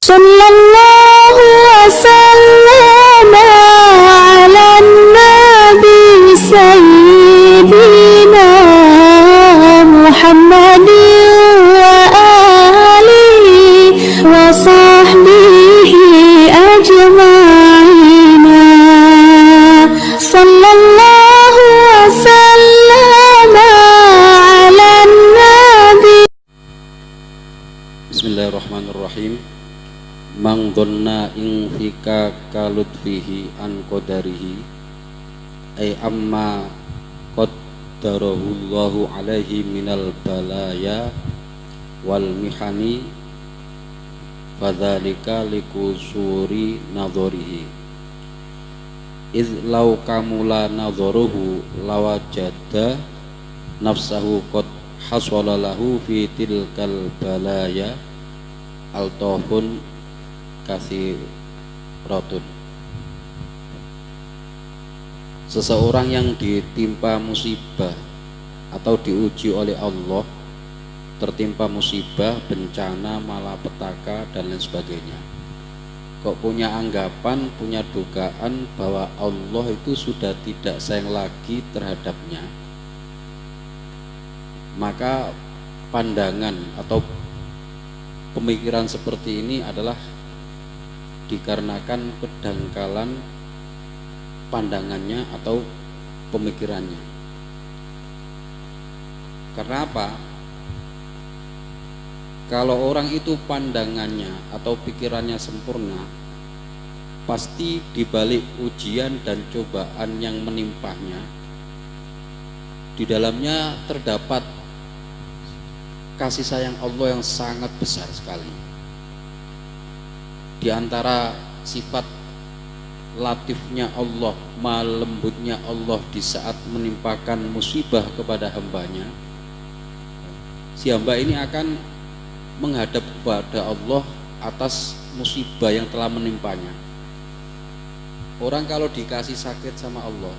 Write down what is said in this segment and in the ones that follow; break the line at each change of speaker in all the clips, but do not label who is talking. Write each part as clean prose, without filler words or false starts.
Sallallahu wasallam ala nabi sayyidina Muhammadin wa alihi wa sahbihi ajma'ina. Sallallahu wasallam ala nabi.
Bismillahirrahmanirrahim. Mang dhanna ing fika kalutfihi an qadarihi ay amma qaddarahu Allahu alaihi minal balaya wal mihani fadzalika likusuri nadharihi iz law kamula nadharuhu lawajada nafsahu qad hasala lahu fi tilkal balaya altahun kathiratun. Seseorang yang ditimpa musibah atau diuji oleh Allah, tertimpa musibah, bencana, malapetaka dan lain sebagainya, kok punya anggapan, punya dugaan bahwa Allah itu sudah tidak sayang lagi terhadapnya, maka pandangan atau pemikiran seperti ini adalah dikarenakan kedangkalan pandangannya atau pemikirannya. Karena apa? Kalau orang itu pandangannya atau pikirannya sempurna, pasti dibalik ujian dan cobaan yang menimpahnya, di dalamnya terdapat kasih sayang Allah yang sangat besar sekali. Di antara sifat latifnya Allah, malembutnya Allah di saat menimpakan musibah kepada hambanya, si hamba ini akan menghadap kepada Allah atas musibah yang telah menimpanya. Orang kalau dikasih sakit sama Allah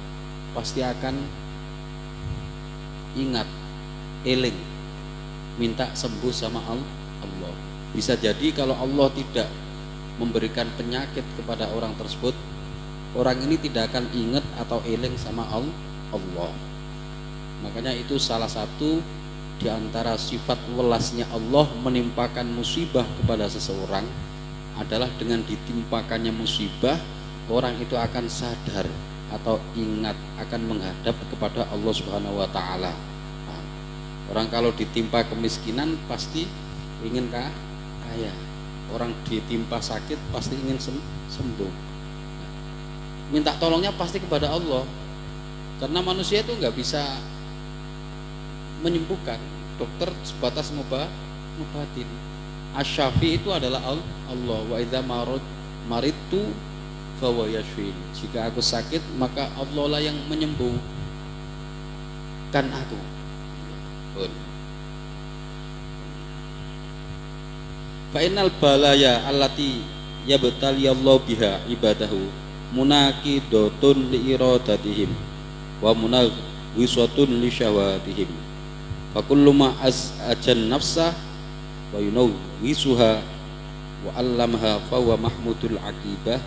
pasti akan ingat, eling, minta sembuh sama Allah. Bisa jadi kalau Allah tidak memberikan penyakit kepada orang tersebut, orang ini tidak akan ingat atau eling sama Allah. Makanya itu salah satu di antara sifat welasnya Allah menimpakan musibah kepada seseorang adalah dengan ditimpakannya musibah, orang itu akan sadar atau ingat akan menghadap kepada Allah Subhanahu wa taala. Orang kalau ditimpa kemiskinan pasti ingin kaya. Orang ditimpa sakit pasti ingin sembuh. Minta tolongnya pasti kepada Allah. Karena manusia itu nggak bisa menyembuhkan. Dokter sebatas ngobatin. Asy-Syafi itu adalah Allah. Wa idza maridtu fa huwa yashfin. Jika aku sakit maka Allah lah yang menyembuhkan aku. Fa innal balaya allati yabtaliyallahu biha ibadahu munaqidatun li iradatihim wa munaghisatun li syahawatihim. Fa kullu ma ajan nafsah wa yunawwisuha wa allamaha fa huwa mahmudul aqibah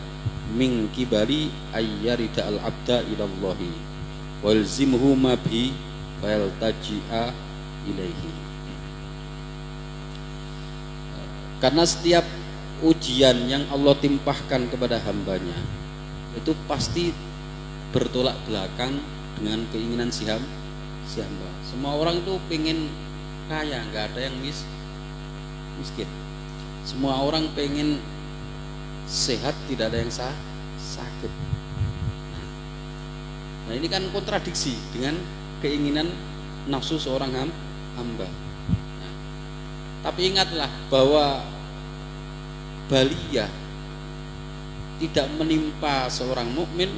min kibari ayyarida al abda ila Allahi wa yalzimuhu ma bi fa yaltaji'a ilaihi. Karena setiap ujian yang Allah timpahkan kepada hambanya itu pasti bertolak belakang dengan keinginan si hamba. Semua orang itu pengen kaya, nggak ada yang miskin. Semua orang pengen sehat, tidak ada yang sakit. Nah ini kan kontradiksi dengan keinginan nafsu seorang hamba. Tapi ingatlah bahwa baliyah tidak menimpa seorang mukmin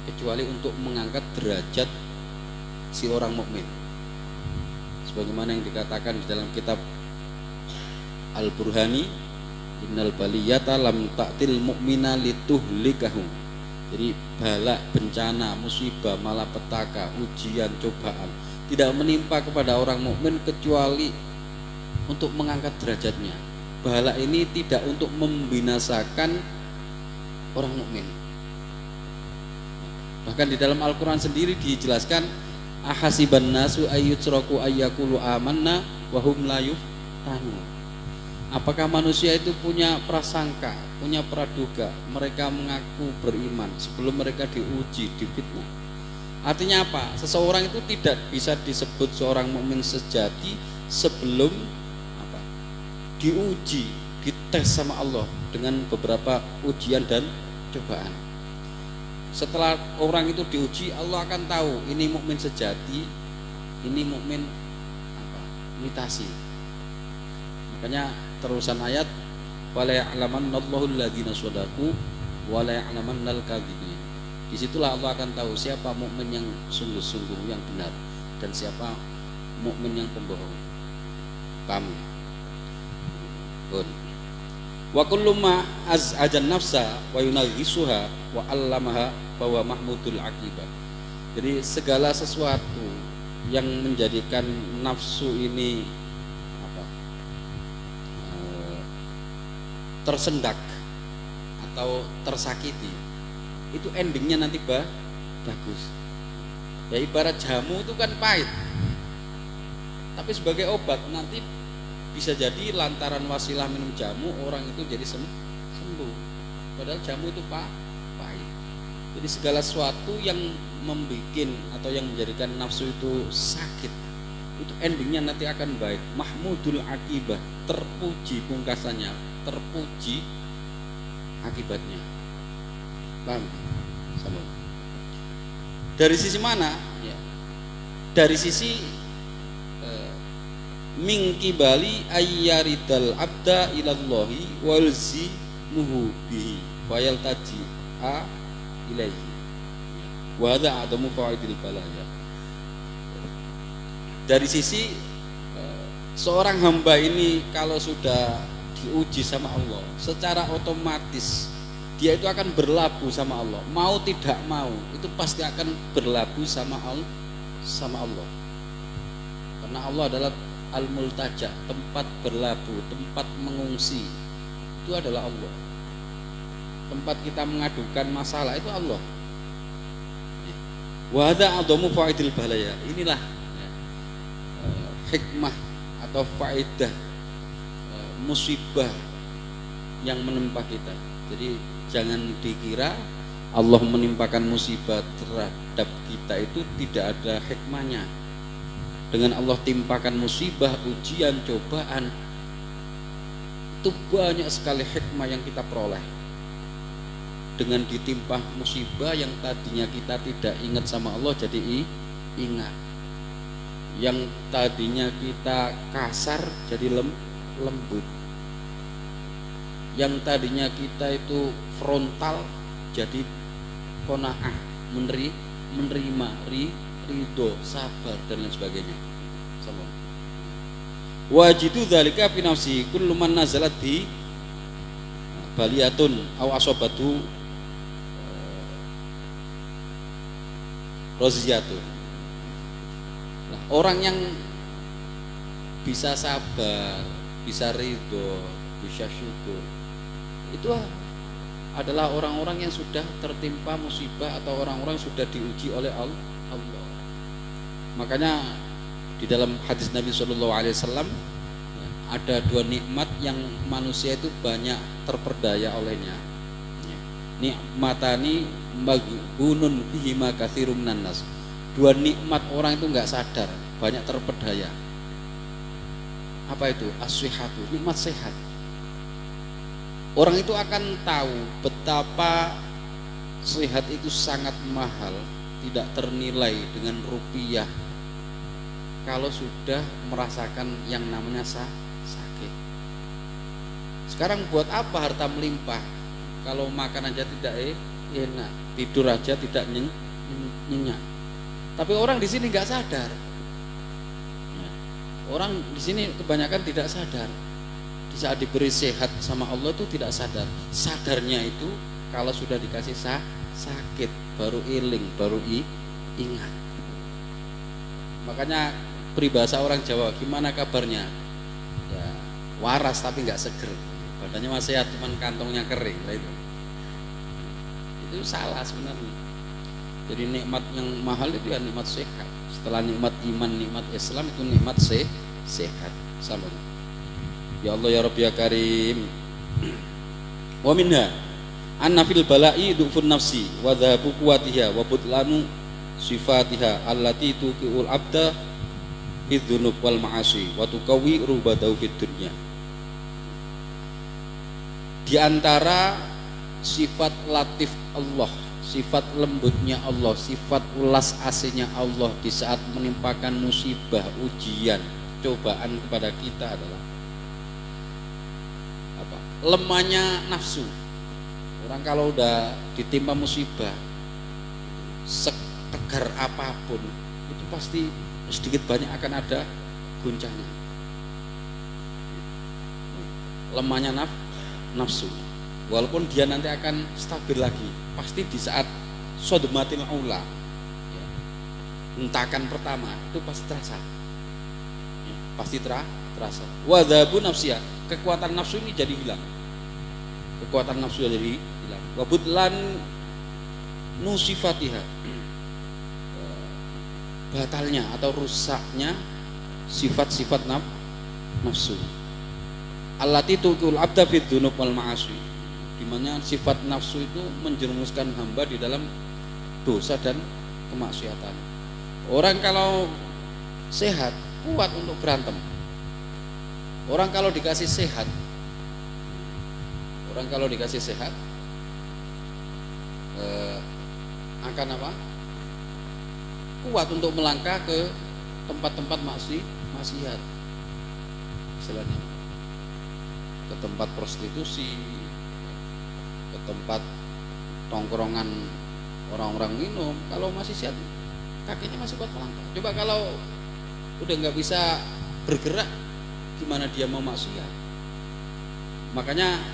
kecuali untuk mengangkat derajat si orang mukmin. Sebagaimana yang dikatakan di dalam kitab Al-Burhani, innal baliyata lam ta'til mu'mina lituhlikahu. Jadi bala, bencana, musibah, malapetaka, ujian, cobaan tidak menimpa kepada orang mukmin kecuali untuk mengangkat derajatnya. bala ini tidak untuk membinasakan orang mukmin. Bahkan di dalam Al-Quran sendiri dijelaskan, ahasiban nasu ayyutsraku ayyakulu amanna wa hum la yuftanun. Apakah manusia itu punya prasangka, punya praduga, mereka mengaku beriman sebelum mereka diuji, difitnah. Artinya apa? Seseorang itu tidak bisa disebut seorang mukmin sejati sebelum apa? Diuji, dites sama Allah dengan beberapa ujian dan cobaan. Setelah orang itu diuji, Allah akan tahu ini mukmin sejati, ini mukmin apa? Imitasi. Makanya terusan ayat, wala ya'lamannallahu alladziina shadaqu wala ya'lamannal kadzibin. Disitulah Allah akan tahu siapa mukmin yang sungguh-sungguh yang benar dan siapa mukmin yang pembohong. Paham? Good. Wa kullu ma az'ajan nafsa wa yunaghisuha wa 'allamaha bahwa mahmudul akibah. Jadi segala sesuatu yang menjadikan nafsu ini apa, tersendak atau tersakiti, itu endingnya nanti bagus. Ya ibarat jamu itu kan pahit, tapi sebagai obat nanti bisa jadi lantaran wasilah minum jamu orang itu jadi sembuh. Padahal jamu itu pahit. Jadi segala sesuatu yang membuat atau yang menjadikan nafsu itu sakit, itu endingnya nanti akan baik. Mahmudul akibah, terpuji pungkasannya, terpuji akibatnya. Paham? Sama. Dari sisi mana? Ya. Dari sisi mingkibali ayyaridal abda ilallahi walzi muhu bihi wayal taji ilaihi wa hadza adamu faidil balaya. Dari sisi seorang hamba ini kalau sudah diuji sama Allah, secara otomatis dia itu akan berlabuh sama Allah. Mau tidak mau itu pasti akan berlabuh sama Allah. Karena Allah adalah al-multaja, tempat berlabuh, tempat mengungsi. Itu adalah Allah. Tempat kita mengadukan masalah itu Allah. Wa hadza adamu faidil balaya. Inilah hikmah atau faedah musibah yang menimpa kita. Jadi jangan dikira Allah menimpakan musibah terhadap kita itu tidak ada hikmahnya. Dengan Allah timpakan musibah, ujian, cobaan, itu banyak sekali hikmah yang kita peroleh. Dengan ditimpa musibah yang tadinya kita tidak ingat sama Allah jadi ingat. Yang tadinya kita kasar jadi lembut. Yang tadinya kita itu frontal jadi qanaah, menerima, ridho, sabar dan lain sebagainya. Wajidu dzalika fi nafsi kullu man nazalat bi baliyatun aw asabatu roziyatun. Nah, orang yang bisa sabar, bisa ridho, bisa syukur, itu adalah orang-orang yang sudah tertimpa musibah atau orang-orang yang sudah diuji oleh Allah. Makanya di dalam hadis Nabi SAW ada dua nikmat yang manusia itu banyak terperdaya olehnya. Nikmatani maghunun bihima katsirum minan nas. Dua nikmat orang itu nggak sadar, banyak terperdaya. Apa itu? As-sihhatu, nikmat sehat. Orang itu akan tahu betapa sehat itu sangat mahal, tidak ternilai dengan rupiah kalau sudah merasakan yang namanya sakit. Sekarang buat apa harta melimpah kalau makan aja tidak enak, tidur aja tidak nyenyak. Tapi orang di sini nggak sadar. Orang di sini kebanyakan tidak sadar. Di saat diberi sehat sama Allah itu tidak sadar. Sadarnya itu kalau sudah dikasih sakit baru iling, baru ingat. Makanya peribahasa orang Jawa, gimana kabarnya? Ya, waras tapi nggak seger, badannya masih sehat cuman kantongnya kering lah itu salah sebenarnya. Jadi nikmat yang mahal itu ya nikmat sehat. Setelah nikmat iman, nikmat Islam itu nikmat sehat. Sama. Ya Allah ya Rabbi ya Karim. Wa minha anna fil bala'i du'fun nafsi wa dhahabu quwwatiha wa butlanu sifatiha allati tuqiul abda bidzunub wal ma'asi wa tuqawi rubadahu fid dunya. Di antara sifat latif Allah, sifat lembutnya Allah, sifat ulas asihnya Allah di saat menimpakan musibah, ujian, cobaan kepada kita adalah apa? Lemahnya nafsu. Orang kalau udah ditimpa musibah, setegar apapun, itu pasti sedikit banyak akan ada guncangan. Lemahnya nafsu. Walaupun dia nanti akan stabil lagi, pasti di saat sodmatil aula, ya, hentakan pertama itu pasti terasa, ya, pasti terasa. Wadhabu nafsiyah, kekuatan nafsu ini jadi hilang, kekuatan nafsu jadi hilang. Wabutlan nusifatiha, batalnya atau rusaknya sifat-sifat nafsu. Allati tuqul abda fid dzunub wal ma'asi, dimana sifat nafsu itu menjerumuskan hamba di dalam dosa dan kemaksiatan. Orang kalau sehat kuat untuk berantem. Orang kalau dikasih sehat, akan apa? Kuat untuk melangkah ke tempat-tempat maksiat. Istilahnya ke tempat prostitusi, ke tempat tongkrongan orang-orang minum. Kalau masih sehat, kakinya masih kuat melangkah. Coba kalau udah nggak bisa bergerak, gimana dia mau maksiat? Makanya